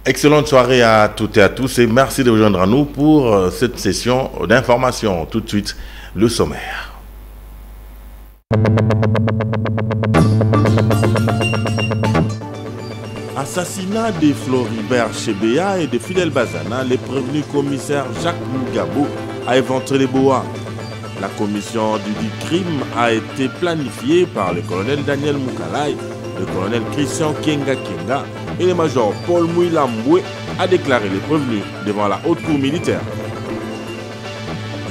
Excellente soirée à toutes et à tous et merci de vous joindre à nous pour cette session d'information. Tout de suite, le sommaire. Assassinat de Floribert Chebeya et de Fidel Bazana, le prévenu commissaire Jacques Mugabo a éventré les bois. La commission du dit crime a été planifiée par le colonel Daniel Moukalai, le colonel Christian Kenga Kenga et le major Paul Mouilamboué a déclaré les prévenus devant la haute cour militaire.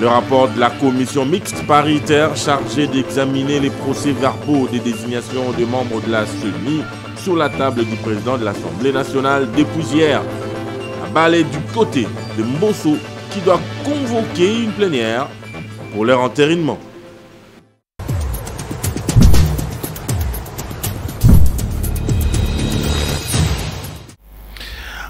Le rapport de la commission mixte paritaire chargée d'examiner les procès-verbaux des désignations des membres de la CENI sur la table du président de l'Assemblée nationale depuis hier. La balle est du côté de Mbosso qui doit convoquer une plénière pour leur entérinement.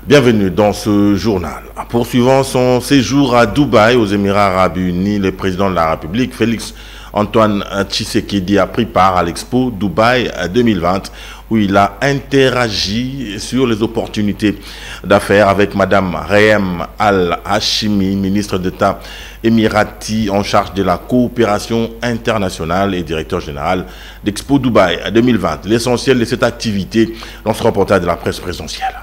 Bienvenue dans ce journal. Poursuivant son séjour à Dubaï, aux Émirats Arabes Unis, le président de la République, Félix Antoine Tshisekedi, a pris part à l'Expo Dubaï 2020, où il a interagi sur les opportunités d'affaires avec Madame Reham Al-Hashimi, ministre d'État émirati en charge de la coopération internationale et directeur général d'Expo Dubaï 2020. L'essentiel de cette activité dans ce reportage de la presse présidentielle.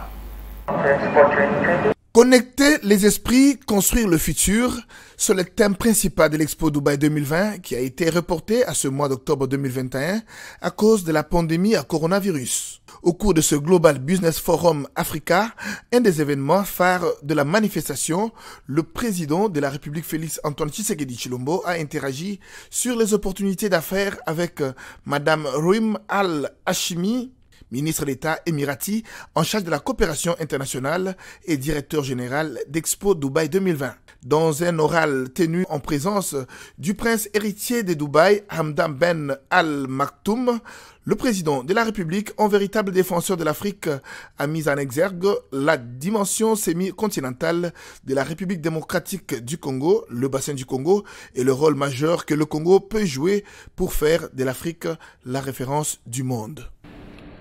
Connecter les esprits, construire le futur, c'est le thème principal de l'Expo Dubaï 2020 qui a été reporté à ce mois d'octobre 2021 à cause de la pandémie à coronavirus. Au cours de ce Global Business Forum Africa, un des événements phares de la manifestation, le président de la République Félix Antoine Tshisekedi Tshilombo a interagi sur les opportunités d'affaires avec Madame Reham Al-Hashimi, ministre d'État émirati en charge de la coopération internationale et directeur général d'Expo Dubaï 2020. Dans un oral tenu en présence du prince héritier de Dubaï, Hamdan Ben Al Maktoum, le président de la République, en véritable défenseur de l'Afrique, a mis en exergue la dimension semi-continentale de la République démocratique du Congo, le bassin du Congo, et le rôle majeur que le Congo peut jouer pour faire de l'Afrique la référence du monde.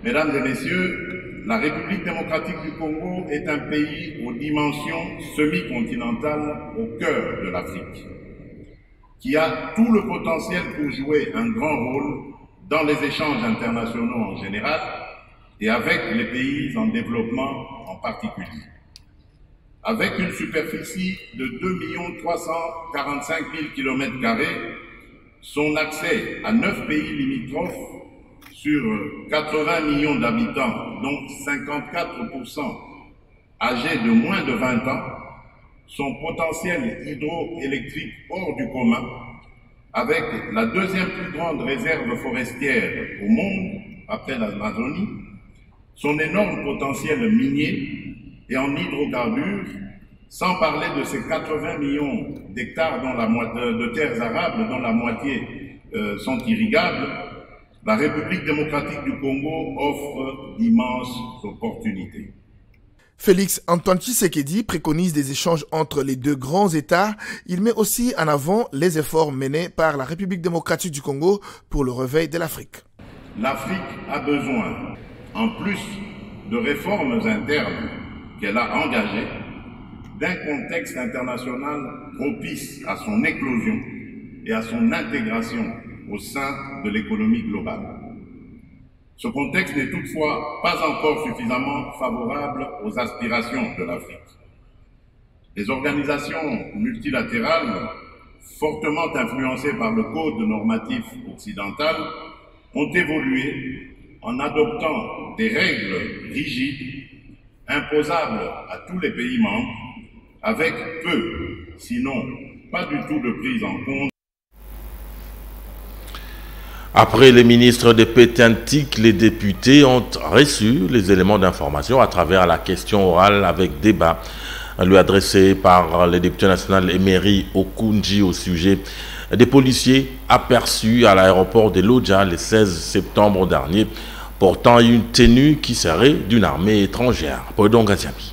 Mesdames et messieurs, la République démocratique du Congo est un pays aux dimensions semi-continentales au cœur de l'Afrique, qui a tout le potentiel pour jouer un grand rôle dans les échanges internationaux en général et avec les pays en développement en particulier. Avec une superficie de 2 345 000 km², son accès à 9 pays limitrophes sur 80 millions d'habitants, dont 54% âgés de moins de 20 ans, son potentiel hydroélectrique hors du commun, avec la deuxième plus grande réserve forestière au monde, après l'Amazonie, son énorme potentiel minier et en hydrocarbures, sans parler de ses 80 millions d'hectares de terres arables dont la moitié sont irrigables, la République démocratique du Congo offre d'immenses opportunités. Félix Antoine Tshisekedi préconise des échanges entre les deux grands États. Il met aussi en avant les efforts menés par la République démocratique du Congo pour le réveil de l'Afrique. L'Afrique a besoin, en plus de réformes internes qu'elle a engagées, d'un contexte international propice à son éclosion et à son intégration au sein de l'économie globale. Ce contexte n'est toutefois pas encore suffisamment favorable aux aspirations de l'Afrique. Les organisations multilatérales, fortement influencées par le code normatif occidental, ont évolué en adoptant des règles rigides, imposables à tous les pays membres, avec peu sinon pas du tout de prise en compte. Après les ministres de Pétantique, les députés ont reçu les éléments d'information à travers la question orale avec débat lui adressée par le député national Emery Okunji au sujet des policiers aperçus à l'aéroport de Lodja le 16 septembre dernier, portant une tenue qui serait d'une armée étrangère. Podon Gaziami.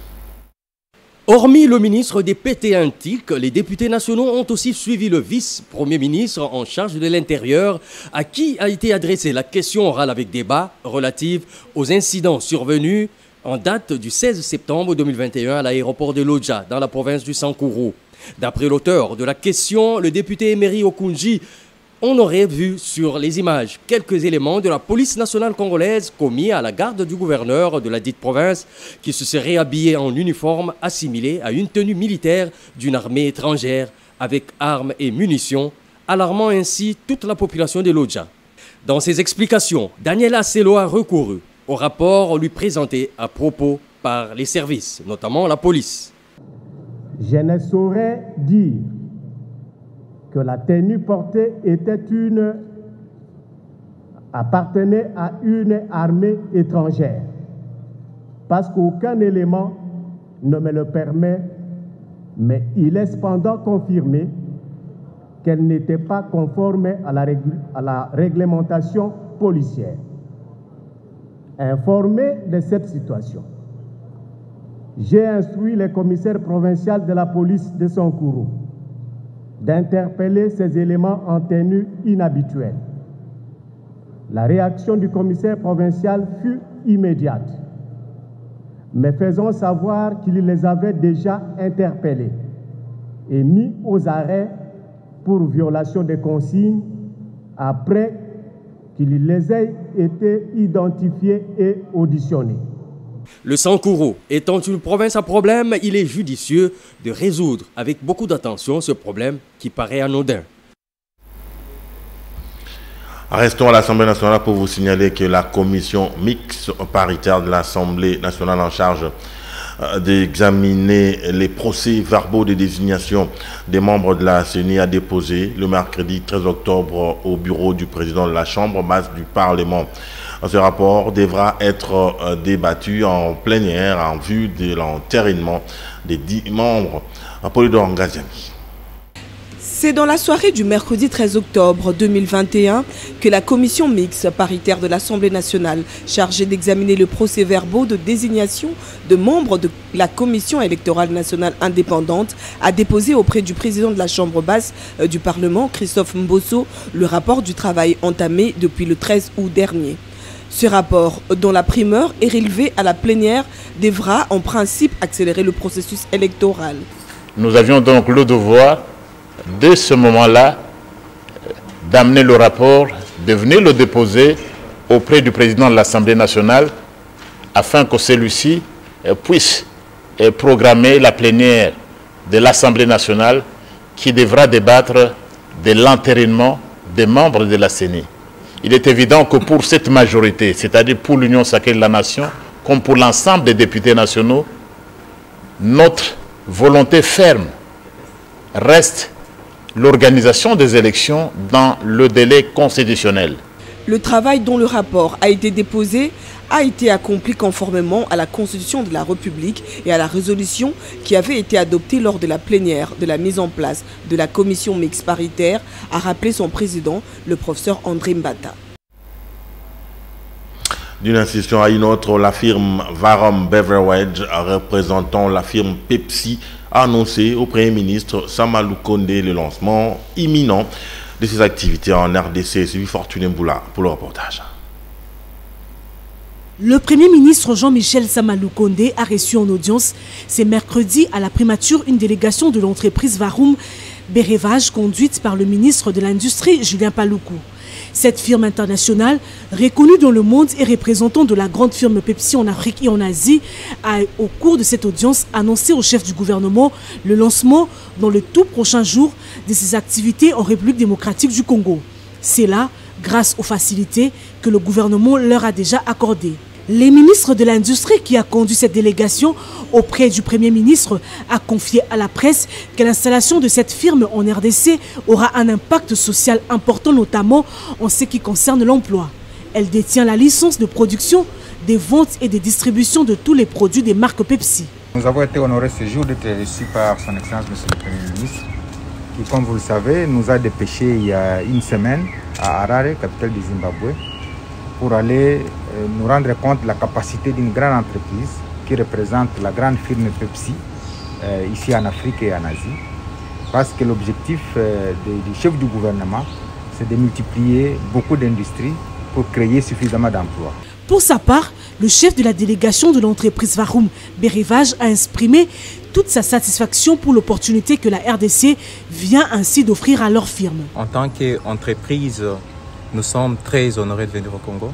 Hormis le ministre des Pétantique, les députés nationaux ont aussi suivi le vice-premier ministre en charge de l'Intérieur, à qui a été adressée la question orale avec débat relative aux incidents survenus en date du 16 septembre 2021 à l'aéroport de Lodja, dans la province du Sankourou. D'après l'auteur de la question, le député Emery Okunji, on aurait vu sur les images quelques éléments de la police nationale congolaise commis à la garde du gouverneur de la dite province qui se serait habillé en uniforme assimilé à une tenue militaire d'une armée étrangère avec armes et munitions, alarmant ainsi toute la population de Lodja. Dans ses explications, Daniel Asselo a recouru au rapport lui présenté à propos par les services, notamment la police. Je ne saurais dire que la tenue portée appartenait à une armée étrangère, parce qu'aucun élément ne me le permet, mais il est cependant confirmé qu'elle n'était pas conforme à la réglementation policière. Informé de cette situation, j'ai instruit le commissaire provincial de la police de Sankourou d'interpeller ces éléments en tenue inhabituelle. La réaction du commissaire provincial fut immédiate, me faisant savoir qu'il les avait déjà interpellés et mis aux arrêts pour violation des consignes après qu'il les ait été identifiés et auditionnés. Le Sankourou étant une province à problème, il est judicieux de résoudre avec beaucoup d'attention ce problème qui paraît anodin. Restons à l'Assemblée nationale pour vous signaler que la commission mixte paritaire de l'Assemblée nationale en charge d'examiner les procès-verbaux de désignation des membres de la CENI a déposé le mercredi 13 octobre au bureau du président de la Chambre basse du Parlement. Ce rapport devra être débattu en plénière en vue de l'entérinement des 10 membres. Polydor Ngaziami. C'est dans la soirée du mercredi 13 octobre 2021 que la commission mixte paritaire de l'Assemblée nationale chargée d'examiner le procès-verbaux de désignation de membres de la commission électorale nationale indépendante a déposé auprès du président de la Chambre basse du Parlement, Christophe Mbosso, le rapport du travail entamé depuis le 13 août dernier. Ce rapport, dont la primeur est relevée à la plénière, devra en principe accélérer le processus électoral. Nous avions donc le devoir, dès ce moment-là, d'amener le rapport, de venir le déposer auprès du président de l'Assemblée nationale afin que celui-ci puisse programmer la plénière de l'Assemblée nationale qui devra débattre de l'entérinement des membres de la CENI. Il est évident que pour cette majorité, c'est-à-dire pour l'Union sacrée de la Nation, comme pour l'ensemble des députés nationaux, notre volonté ferme reste l'organisation des élections dans le délai constitutionnel. Le travail dont le rapport a été déposé a été accompli conformément à la Constitution de la République et à la résolution qui avait été adoptée lors de la plénière de la mise en place de la commission mixte paritaire, a rappelé son président, le professeur André Mbata. D'une institution à une autre, la firme Varum Beverage, représentant la firme Pepsi, a annoncé au Premier ministre Samalou Kondé le lancement imminent de ses activités en RDC. Suivi Fortuné Mboula pour le reportage. Le Premier ministre Jean-Michel Samalou Kondé a reçu en audience ce mercredi à la primature une délégation de l'entreprise Varum Beverage conduite par le ministre de l'Industrie Julien Paluku. Cette firme internationale, reconnue dans le monde et représentant de la grande firme Pepsi en Afrique et en Asie, a, au cours de cette audience, annoncé au chef du gouvernement le lancement dans le tout prochain jour de ses activités en République démocratique du Congo. C'est là, grâce aux facilités que le gouvernement leur a déjà accordées. Les ministres de l'Industrie qui a conduit cette délégation auprès du Premier ministre a confié à la presse que l'installation de cette firme en RDC aura un impact social important, notamment en ce qui concerne l'emploi. Elle détient la licence de production, des ventes et des distributions de tous les produits des marques Pepsi. Nous avons été honorés ce jour d'être reçus par son Excellence Monsieur le Premier ministre, qui, comme vous le savez, nous a dépêchés il y a une semaine à Harare, capitale du Zimbabwe, pour aller nous rendre compte de la capacité d'une grande entreprise qui représente la grande firme Pepsi ici en Afrique et en Asie. Parce que l'objectif du chef du gouvernement, c'est de multiplier beaucoup d'industries pour créer suffisamment d'emplois. Pour sa part, le chef de la délégation de l'entreprise Varum, Bérivage, a exprimé toute sa satisfaction pour l'opportunité que la RDC vient ainsi d'offrir à leur firme. En tant qu'entreprise, nous sommes très honorés de venir au Congo.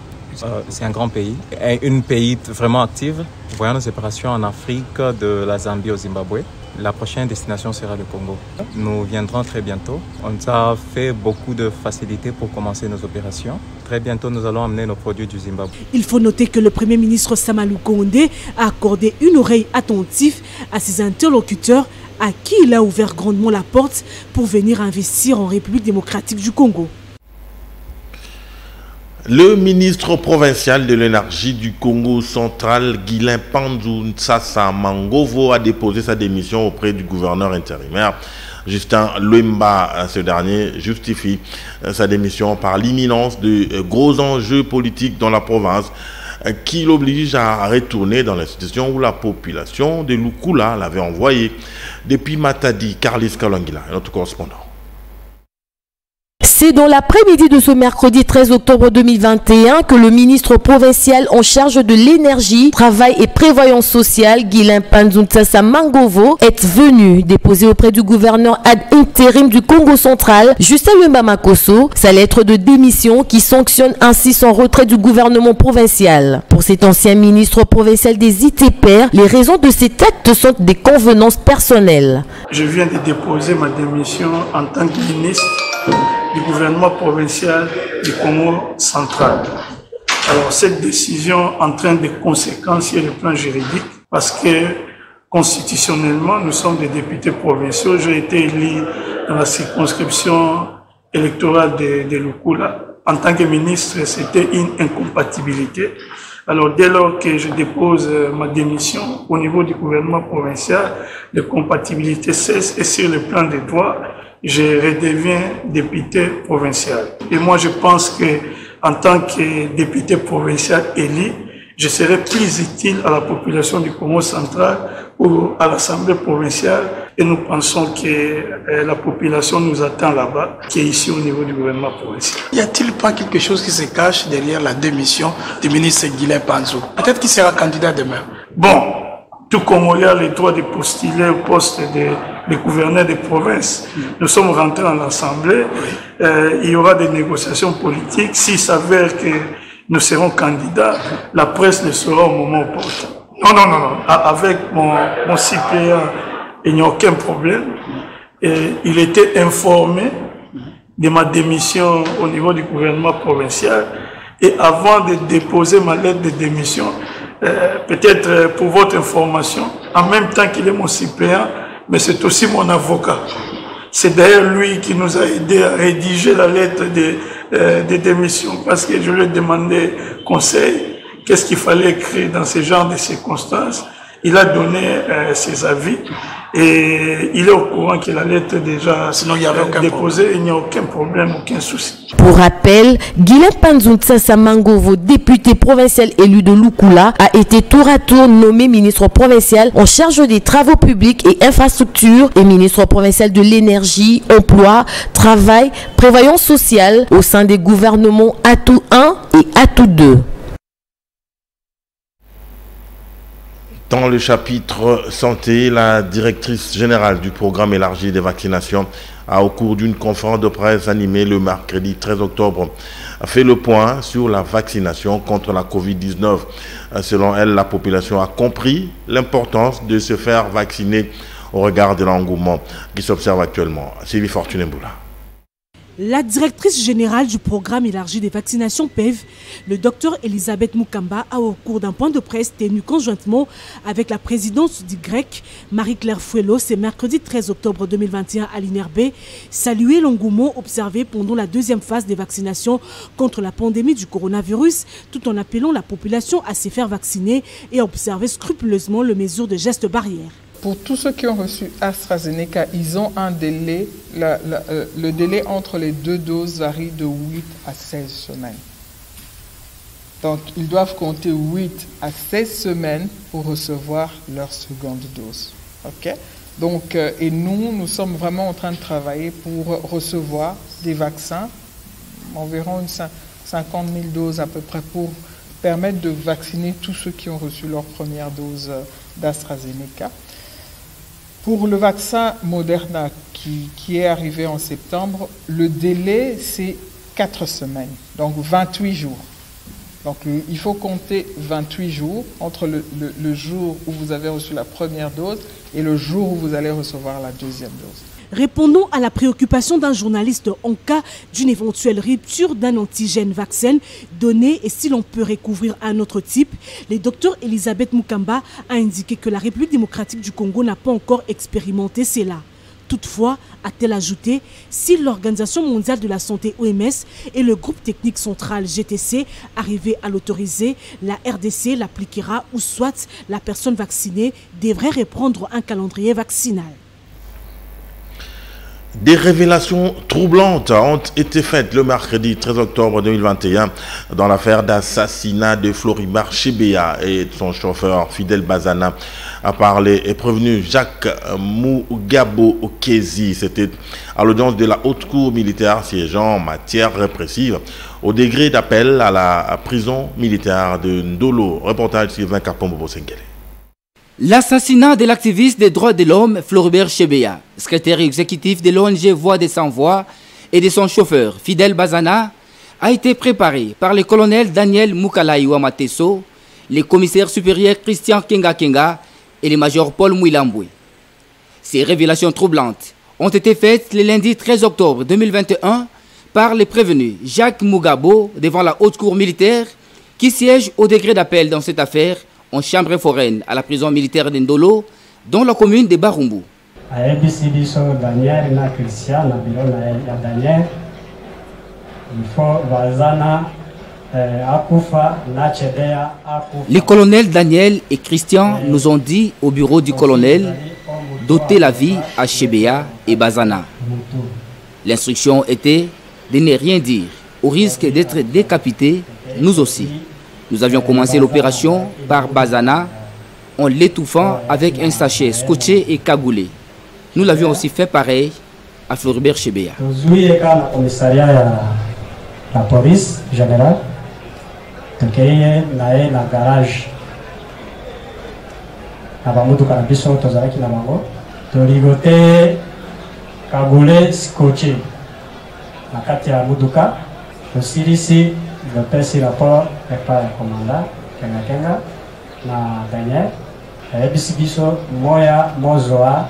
C'est un grand pays, un pays vraiment actif. Voyons nos opérations en Afrique, de la Zambie au Zimbabwe. La prochaine destination sera le Congo. Nous viendrons très bientôt. On nous a fait beaucoup de facilités pour commencer nos opérations. Très bientôt, nous allons amener nos produits du Zimbabwe. Il faut noter que le Premier ministre Sama Lukonde a accordé une oreille attentive à ses interlocuteurs à qui il a ouvert grandement la porte pour venir investir en République démocratique du Congo. Le ministre provincial de l'énergie du Congo central, Guilain Panzou Ntsassa Mangovo, a déposé sa démission auprès du gouverneur intérimaire. Justin Louemba, ce dernier, justifie sa démission par l'imminence de gros enjeux politiques dans la province qui l'oblige à retourner dans l'institution où la population de Lukula l'avait envoyé. Depuis Matadi, Carlis Kalangila, notre correspondant. C'est dans l'après-midi de ce mercredi 13 octobre 2021 que le ministre provincial en charge de l'énergie, travail et prévoyance sociale, Guilain Panzou Ntsassa Mangovo, est venu déposer auprès du gouverneur ad intérim du Congo central, Justin Louemba Makosso, sa lettre de démission qui sanctionne ainsi son retrait du gouvernement provincial. Pour cet ancien ministre provincial des ITPR, les raisons de cet acte sont des convenances personnelles. Je viens de déposer ma démission en tant que ministre du gouvernement provincial du Congo central. Alors cette décision entraîne des conséquences sur le plan juridique parce que constitutionnellement nous sommes des députés provinciaux. J'ai été élu dans la circonscription électorale de Lukula. En tant que ministre, c'était une incompatibilité. Alors dès lors que je dépose ma démission au niveau du gouvernement provincial, les compatibilités cessent et sur le plan des droits, je redeviens député provincial. Et moi, je pense que en tant que député provincial élu, je serai plus utile à la population du Congo central ou à l'Assemblée provinciale. Et nous pensons que la population nous attend là-bas, qui est ici au niveau du gouvernement provincial. Y a-t-il pas quelque chose qui se cache derrière la démission du ministre Guilain Panzou? Peut-être qu'il sera candidat demain. Bon, tout Congolais a le droit de postuler au poste de gouverneur de province. Nous sommes rentrés dans l'Assemblée. Il y aura des négociations politiques. S'il s'avère que nous serons candidats, la presse le saura au moment opportun. Non. Avec mon suppléant, il n'y a aucun problème. Et il était informé de ma démission au niveau du gouvernement provincial. Et avant de déposer ma lettre de démission, peut-être pour votre information, en même temps qu'il est mon suppléant, mais c'est aussi mon avocat. C'est d'ailleurs lui qui nous a aidé à rédiger la lettre de démission parce que je lui ai demandé conseil, qu'est-ce qu'il fallait écrire dans ce genre de circonstances. Il a donné ses avis et il est au courant que la lettre est déjà déposée. Il n'y a aucun problème, aucun souci. Pour rappel, Guilain Panzou Ntsassa Mangovo, député provincial élu de Lukula, a été tour à tour nommé ministre provincial en charge des travaux publics et infrastructures et ministre provincial de l'énergie, emploi, travail, prévoyance sociale au sein des gouvernements Atout 1 et Atout 2. Dans le chapitre santé, la directrice générale du programme élargi des vaccinations a, au cours d'une conférence de presse animée le mercredi 13 octobre, fait le point sur la vaccination contre la Covid-19. Selon elle, la population a compris l'importance de se faire vacciner au regard de l'engouement qui s'observe actuellement. Sylvie Fortuné Mboula. La directrice générale du programme élargi des vaccinations PEV, le docteur Elisabeth Mukamba, a au cours d'un point de presse tenu conjointement avec la présidente du GREC, Marie-Claire Fouello, ce mercredi 13 octobre 2021 à l'INRB, salué l'engouement observé pendant la deuxième phase des vaccinations contre la pandémie du coronavirus, tout en appelant la population à se faire vacciner et à observer scrupuleusement les mesures de gestes barrières. Pour tous ceux qui ont reçu AstraZeneca, ils ont un délai, le délai entre les deux doses varie de 8 à 16 semaines. Donc, ils doivent compter 8 à 16 semaines pour recevoir leur seconde dose. Okay? Donc, et nous sommes vraiment en train de travailler pour recevoir des vaccins, environ 50 000 doses à peu près, pour permettre de vacciner tous ceux qui ont reçu leur première dose d'AstraZeneca. Pour le vaccin Moderna qui est arrivé en septembre, le délai c'est 4 semaines, donc 28 jours. Donc il faut compter 28 jours entre le jour où vous avez reçu la première dose et le jour où vous allez recevoir la deuxième dose. Répondons à la préoccupation d'un journaliste en cas d'une éventuelle rupture d'un antigène vaccin donné et si l'on peut recouvrir un autre type, le docteur Elisabeth Mukamba a indiqué que la République démocratique du Congo n'a pas encore expérimenté cela. Toutefois, a-t-elle ajouté, si l'Organisation mondiale de la santé OMS et le groupe technique central GTC arrivaient à l'autoriser, la RDC l'appliquera ou soit la personne vaccinée devrait reprendre un calendrier vaccinal. Des révélations troublantes ont été faites le mercredi 13 octobre 2021 dans l'affaire d'assassinat de Floribert Chebeya et de son chauffeur Fidel Bazana, a parlé et prévenu Jacques Mugabo Okezi. C'était à l'audience de la haute cour militaire siégeant en matière répressive au degré d'appel à la prison militaire de Ndolo. Reportage Sylvain Kapombo-Sengele. L'assassinat de l'activiste des droits de l'homme Floribert Chebeya, secrétaire exécutif de l'ONG Voix des Sans-Voix, et de son chauffeur Fidel Bazana a été préparé par le colonel Daniel Mukalayi Wamateso, le commissaire supérieur Christian Kenga Kenga et le major Paul Mouilamboué. Ces révélations troublantes ont été faites le lundi 13 octobre 2021 par le prévenu Jacques Mugabo devant la haute cour militaire qui siège au degré d'appel dans cette affaire en chambre foraine à la prison militaire de Ndolo, dans la commune de Barumbu. Les colonels Daniel et Christian nous ont dit au bureau du colonel d'ôter la vie à Chebeya et Bazana. L'instruction était de ne rien dire, au risque d'être décapités, nous aussi. Nous avions commencé l'opération par Bazana en l'étouffant avec un sachet scotché et cagoulé. Nous l'avions aussi fait pareil à Floribert Chebeya. La police générale, na garage, na bamudu kanabiso tozalaki na bango, torigote cagoulé scotché na kati ya muduka, tosilisi le pesi rapport par le commandant Kenga Kenga na Daniel ebisi biso moya mozoa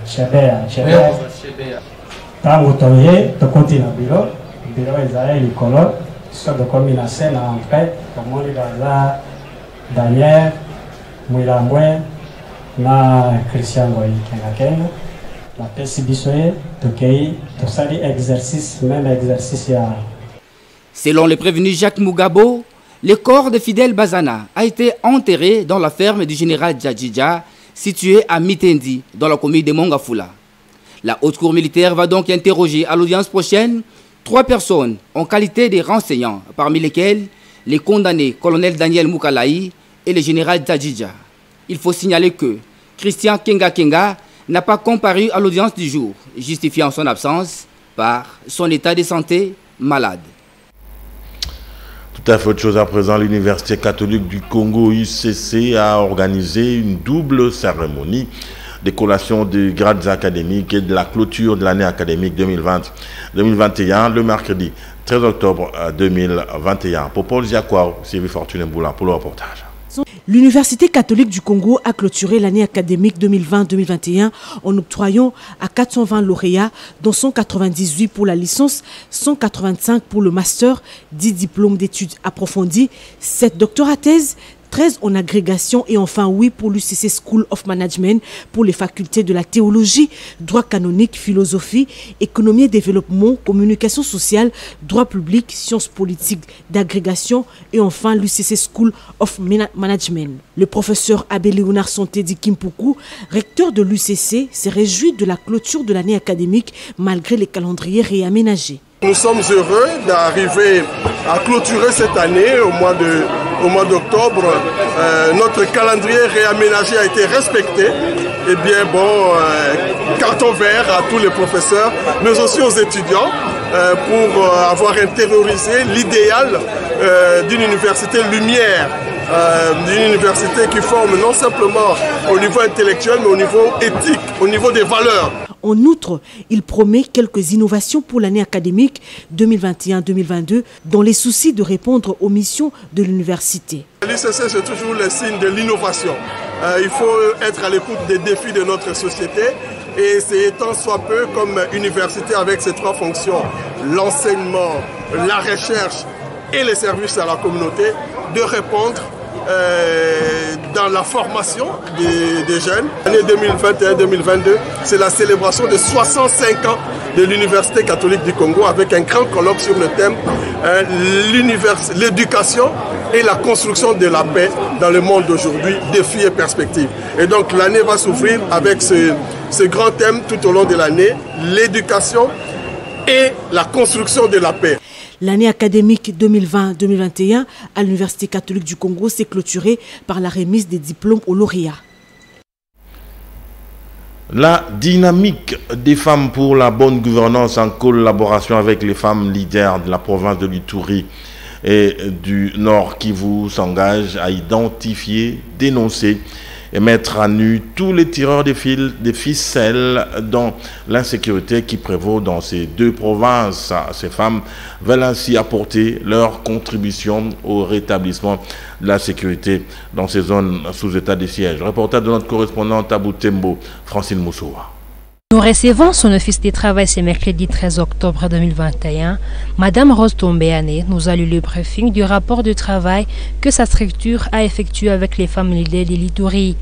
Chebeya tango toye tokoti na biro ezali likolo so tokomi na se na entrée tomoni baza Daniel Mouilamboué na Christian Ngoyi Kenga Kenga na pesi biso ye tokei tosali exercice même exercice ya. Selon le prévenu Jacques Mugabo, le corps de Fidel Bazana a été enterré dans la ferme du général Djadjidja, située à Mitendi, dans la commune de Mongafula. La haute cour militaire va donc interroger à l'audience prochaine 3 personnes en qualité de renseignants, parmi lesquels les condamnés colonel Daniel Mukalayi et le général Djadjidja. Il faut signaler que Christian Kenga Kenga n'a pas comparu à l'audience du jour, justifiant son absence par son état de santé malade. Tout à fait autre chose à présent, l'Université catholique du Congo UCC a organisé une double cérémonie de collation des grades académiques et de la clôture de l'année académique 2020-2021 le mercredi 13 octobre 2021. Pour Paul Ziakwao, Sylvie Fortune Mboula pour le reportage. L'Université catholique du Congo a clôturé l'année académique 2020-2021 en octroyant à 420 lauréats, dont 198 pour la licence, 185 pour le master, 10 diplômes d'études approfondies, 7 doctorats thèses, 13 en agrégation et enfin 8 pour l'UCC School of Management pour les facultés de la théologie, droit canonique, philosophie, économie et développement, communication sociale, droit public, sciences politiques d'agrégation et enfin l'UCC School of Management. Le professeur Abbé Léonard Santé Kimpuku, recteur de l'UCC, s'est réjoui de la clôture de l'année académique malgré les calendriers réaménagés. Nous sommes heureux d'arriver à clôturer cette année au mois d'octobre. Notre calendrier réaménagé a été respecté. Et bien bon, carton vert à tous les professeurs, mais aussi aux étudiants pour avoir intériorisé l'idéal d'une université lumière. D'une université qui forme non simplement au niveau intellectuel, mais au niveau éthique, au niveau des valeurs. En outre, il promet quelques innovations pour l'année académique 2021-2022 dans les soucis de répondre aux missions de l'université. L'UCC, c'est toujours le signe de l'innovation. Il faut être à l'écoute des défis de notre société et c'est tant soit peu comme université avec ses 3 fonctions, l'enseignement, la recherche et les services à la communauté, de répondre dans la formation des jeunes. L'année 2021-2022, c'est la célébration de 65 ans de l'Université catholique du Congo avec un grand colloque sur le thème l'éducation et la construction de la paix dans le monde d'aujourd'hui, défis et perspectives. Et donc l'année va s'ouvrir avec ce grand thème tout au long de l'année, l'éducation et la construction de la paix. L'année académique 2020-2021 à l'Université catholique du Congo s'est clôturée par la remise des diplômes aux lauréats. La dynamique des femmes pour la bonne gouvernance en collaboration avec les femmes leaders de la province de l'Ituri et du Nord Kivu s'engage à identifier, dénoncer et mettre à nu tous les tireurs des ficelles dans l'insécurité qui prévaut dans ces 2 provinces. Ces femmes veulent ainsi apporter leur contribution au rétablissement de la sécurité dans ces zones sous état de siège. Reportage de notre correspondante à Butembo, Francine Moussoua. Nous recevons son office de travail ce mercredi 13 octobre 2021. Madame Rose Tombéane nous a lu le briefing du rapport de travail que sa structure a effectué avec les femmes leaders de l'Ituri.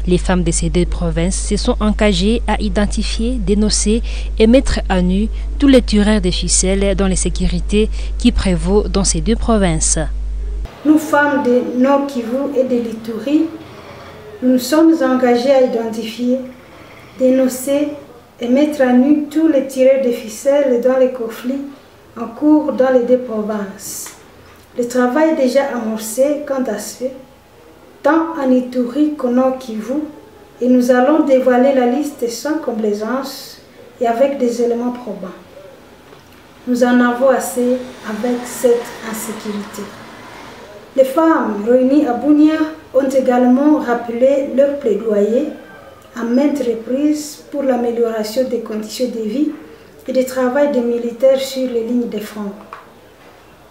Les femmes de ces 2 provinces se sont engagées à identifier, dénoncer et mettre à nu tous les tireurs de ficelles dans les sécurités qui prévaut dans ces 2 provinces. Nous, femmes de Nord Kivu et de l'Ituri, nous nous sommes engagées à identifier, dénoncer et mettre à nu tous les tireurs de ficelles dans les conflits en cours dans les 2 provinces. Le travail est déjà amorcé quant à ce, tant en Ituri qu'au Nord Kivu, et nous allons dévoiler la liste sans complaisance et avec des éléments probants. Nous en avons assez avec cette insécurité. Les femmes réunies à Bunia ont également rappelé leur plaidoyer à maintes reprises pour l'amélioration des conditions de vie et du travail des militaires sur les lignes de front.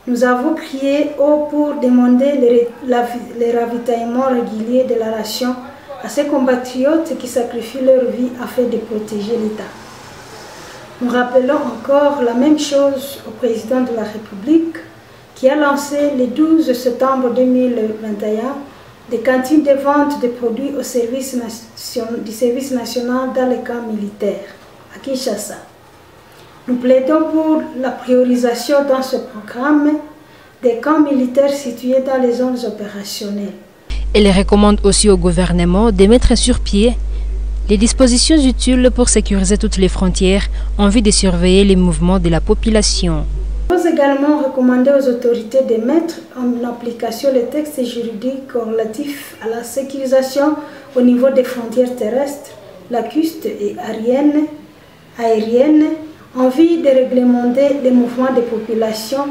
Nous avons crié haut pour demander le ravitaillement régulier de la ration à ces compatriotes qui sacrifient leur vie afin de protéger l'État. Nous rappelons encore la même chose au président de la République qui a lancé le 12 septembre 2021 des cantines de vente de produits au service du service national dans les camps militaires à Kinshasa. Nous plaidons pour la priorisation dans ce programme des camps militaires situés dans les zones opérationnelles. Elle recommande aussi au gouvernement de mettre sur pied les dispositions utiles pour sécuriser toutes les frontières en vue de surveiller les mouvements de la population. Nous avons également recommandé aux autorités de mettre en application les textes juridiques relatifs à la sécurisation au niveau des frontières terrestres, lacustres et aériennes, en vue de réglementer les mouvements des populations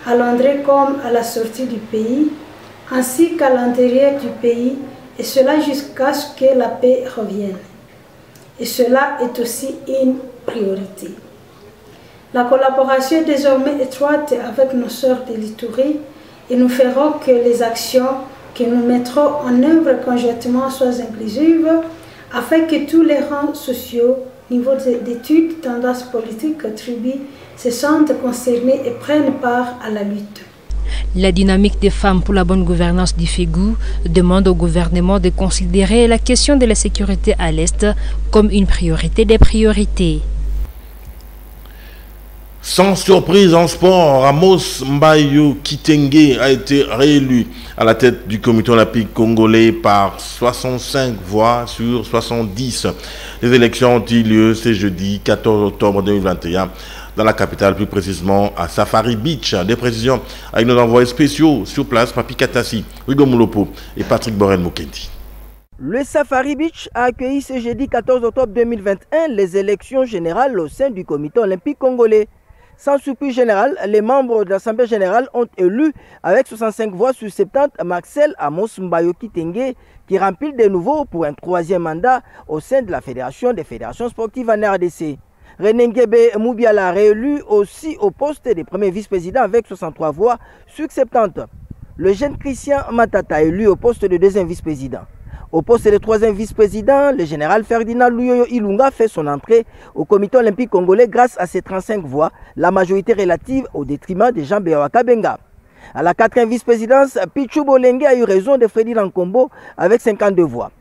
à l'entrée comme à la sortie du pays, ainsi qu'à l'intérieur du pays, et cela jusqu'à ce que la paix revienne. Et cela est aussi une priorité. La collaboration est désormais étroite avec nos sœurs de l'Ituri et nous ferons que les actions que nous mettrons en œuvre conjointement soient inclusives afin que tous les rangs sociaux, niveau d'études, tendances politiques, tribus, se sentent concernés et prennent part à la lutte. La dynamique des femmes pour la bonne gouvernance du FEGU demande au gouvernement de considérer la question de la sécurité à l'Est comme une priorité des priorités. Sans surprise en sport, Ramos Mbayo Kitenge a été réélu à la tête du comité olympique congolais par 65 voix sur 70. Les élections ont eu lieu ce jeudi 14 octobre 2021 dans la capitale, plus précisément à Safari Beach. Des précisions avec nos envoyés spéciaux sur place, Papi Katassi, Hugo Moulopo et Patrick Borel-Mukendi. Le Safari Beach a accueilli ce jeudi 14 octobre 2021 les élections générales au sein du comité olympique congolais. Sans surprise générale, les membres de l'Assemblée générale ont élu avec 65 voix sur 70 Marcel Amos Mbayo Kitenge qui remplit de nouveau pour un troisième mandat au sein de la Fédération des fédérations sportives en RDC. René Ngebe Moubiala réélu aussi au poste des premiers vice-présidents avec 63 voix sur 70. Le jeune Christian Matata élu au poste de deuxième vice-président. Au poste de troisième vice-président, le général Ferdinand Luyoyo Ilunga fait son entrée au comité olympique congolais grâce à ses 35 voix, la majorité relative au détriment de Jean Béawaka Benga. À la quatrième vice-présidence, Pichu Bolenge a eu raison de Freddy Lankombo avec 52 voix.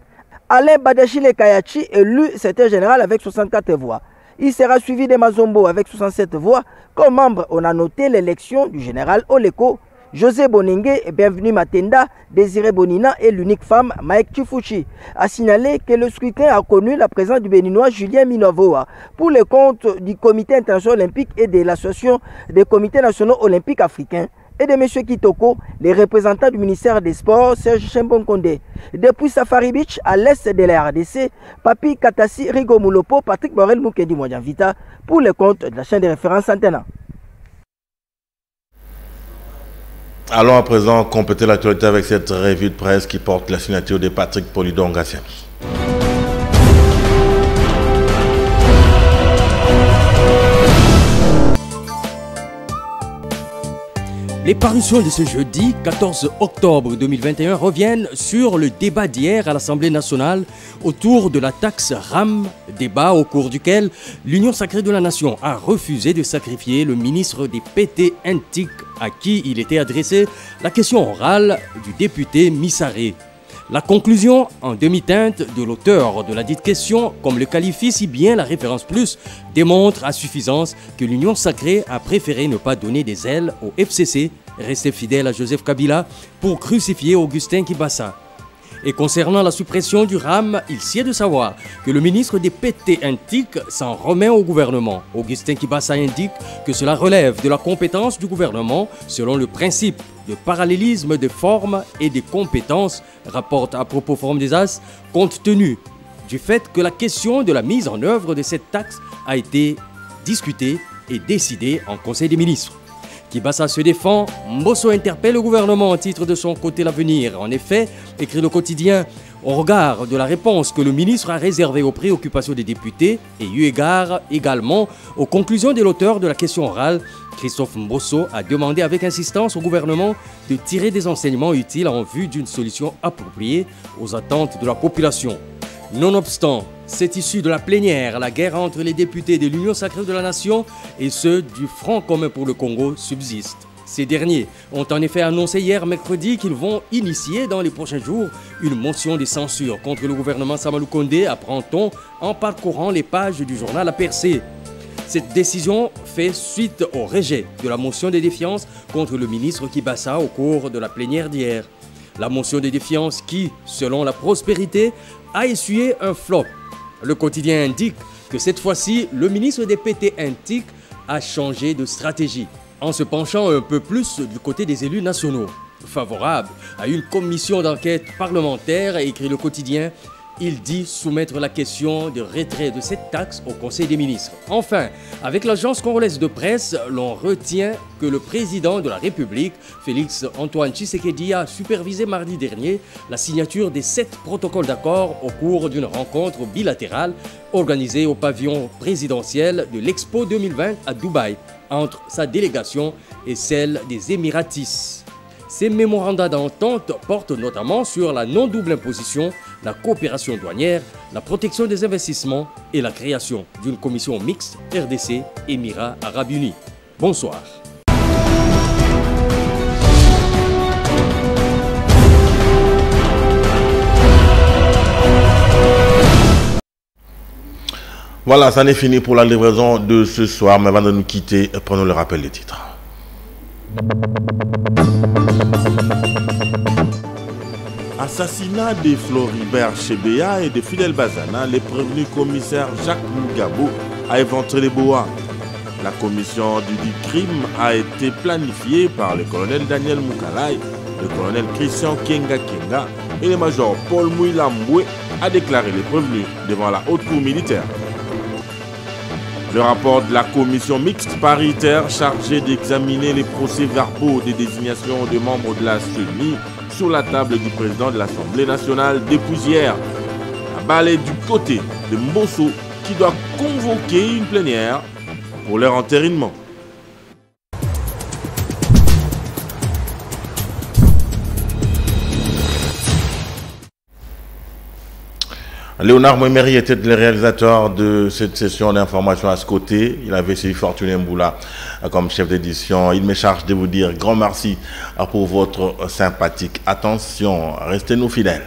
Alain Badachile Kayachi élu secrétaire général avec 64 voix. Il sera suivi de Mazombo avec 67 voix. Comme membre, on a noté l'élection du général Oleko, José Bonenge et Bienvenue Matenda, Désiré Bonina et l'unique femme Mike Chifuchi. A signalé que le scrutin a connu la présence du Béninois Julien Minovoa pour le compte du Comité international olympique et de l'Association des comités nationaux olympiques africains et de M. Kitoko, les représentants du ministère des Sports, Serge Chembonkonde. Depuis Safari Beach, à l'est de la RDC, Papi Katassi, Rigo Moulopo, Patrick Borel Mukendi Modianvita pour le compte de la chaîne de référence Antena. Allons à présent compléter l'actualité avec cette revue de presse qui porte la signature de Patrick Polydon Gassiami. Les parutions de ce jeudi 14 octobre 2021 reviennent sur le débat d'hier à l'Assemblée nationale autour de la taxe RAM, débat au cours duquel l'Union sacrée de la nation a refusé de sacrifier le ministre des PT Intik à qui il était adressé la question orale du député Missaré. La conclusion en demi-teinte de l'auteur de la dite question, comme le qualifie si bien la référence plus, démontre à suffisance que l'Union sacrée a préféré ne pas donner des ailes au FCC, resté fidèle à Joseph Kabila, pour crucifier Augustin Kibassa. Et concernant la suppression du RAM, il sied de savoir que le ministre des PT Intik s'en remet au gouvernement. Augustin Kibassa indique que cela relève de la compétence du gouvernement selon le principe de parallélisme des formes et des compétences, rapporte à propos Forum des As, compte tenu du fait que la question de la mise en œuvre de cette taxe a été discutée et décidée en Conseil des ministres. Kibassa se défend, Mbosso interpelle le gouvernement en titre de son côté l'avenir. En effet, écrit le quotidien, au regard de la réponse que le ministre a réservée aux préoccupations des députés et eu égard également aux conclusions de l'auteur de la question orale, Christophe Mbosso a demandé avec insistance au gouvernement de tirer des enseignements utiles en vue d'une solution appropriée aux attentes de la population. Nonobstant, c'est issu de la plénière, la guerre entre les députés de l'Union sacrée de la nation et ceux du Front commun pour le Congo subsiste. Ces derniers ont en effet annoncé hier mercredi qu'ils vont initier dans les prochains jours une motion de censure contre le gouvernement Samalou Kondé, apprend-on en parcourant les pages du journal APRC. Cette décision fait suite au rejet de la motion de défiance contre le ministre Kibassa au cours de la plénière d'hier. La motion de défiance qui, selon la Prospérité, a essuyé un flop. Le quotidien indique que cette fois-ci, le ministre des PT Intik a changé de stratégie en se penchant un peu plus du côté des élus nationaux. Favorable à une commission d'enquête parlementaire, écrit le quotidien, il dit soumettre la question de retrait de cette taxe au Conseil des ministres. Enfin, avec l'agence congolaise de presse, l'on retient que le président de la République, Félix Antoine Tshisekedi, a supervisé mardi dernier la signature des 7 protocoles d'accord au cours d'une rencontre bilatérale organisée au pavillon présidentiel de l'Expo 2020 à Dubaï, entre sa délégation et celle des Émiratis. Ces mémorandums d'entente portent notamment sur la non-double imposition, la coopération douanière, la protection des investissements et la création d'une commission mixte RDC Émirats Arabes Unis. Bonsoir. Voilà, ça n'est fini pour la livraison de ce soir. Mais avant de nous quitter, prenons le rappel des titres. Assassinat de Floribert Chebeya et de Fidel Bazana, le prévenu commissaire Jacques Mugabo a éventré les bois. La commission du dit crime a été planifiée par le colonel Daniel Moukalai, le colonel Christian Kenga Kenga et le major Paul Mouilamboué a déclaré les prévenus devant la haute cour militaire. Le rapport de la commission mixte paritaire chargée d'examiner les procès-verbaux des désignations de membres de la CENI sur la table du président de l'Assemblée nationale depuis hier. La balle est du côté de Mbosso qui doit convoquer une plénière pour leur entérinement. Léonard Mouemeri était le réalisateur de cette session d'information à ce côté. Il avait suivi Fortuné Mboula comme chef d'édition. Il me charge de vous dire grand merci pour votre sympathique attention. Restez-nous fidèles.